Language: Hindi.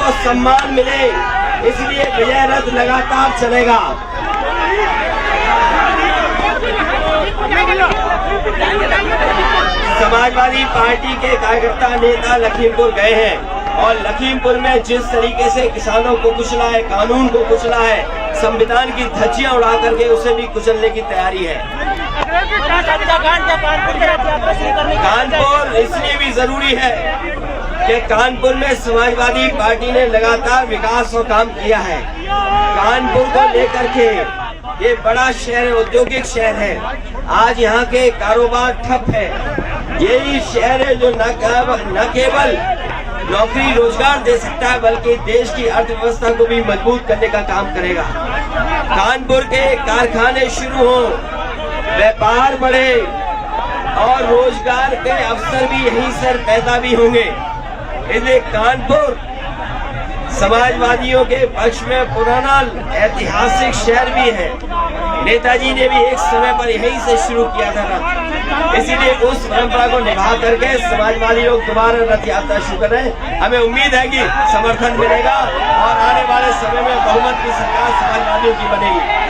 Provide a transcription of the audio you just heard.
को सम्मान मिले, इसलिए विजय रथ लगातार चलेगा। समाजवादी पार्टी के कार्यकर्ता नेता लखीमपुर गए हैं और लखीमपुर में जिस तरीके से किसानों को कुचला है, कानून को कुचला है, संविधान की धज्जियां उड़ा करके उसे भी कुचलने की तैयारी है। कानपुर इसलिए भी जरूरी है कि कानपुर में समाजवादी पार्टी ने लगातार विकास और काम किया है। कानपुर को लेकर के ये बड़ा शहर है, औद्योगिक शहर है। आज यहाँ के कारोबार ठप है। यही शहर है जो न केवल नौकरी रोजगार दे सकता है, बल्कि देश की अर्थव्यवस्था को भी मजबूत करने का काम करेगा। कानपुर के कारखाने शुरू हों, व्यापार बढ़े और रोजगार के अवसर भी यहीं से पैदा भी होंगे। इसलिए कानपुर समाजवादियों के पक्ष में पुराना ऐतिहासिक शहर भी है। नेताजी ने भी एक समय पर यहीं से शुरू किया था रथ, इसीलिए उस परंपरा को निभा करके समाजवादी लोग दोबारा रथ यात्रा शुरू कर रहे हैं। हमें उम्मीद है कि समर्थन मिलेगा और आने वाले समय में बहुमत की सरकार समाजवादियों की बनेगी।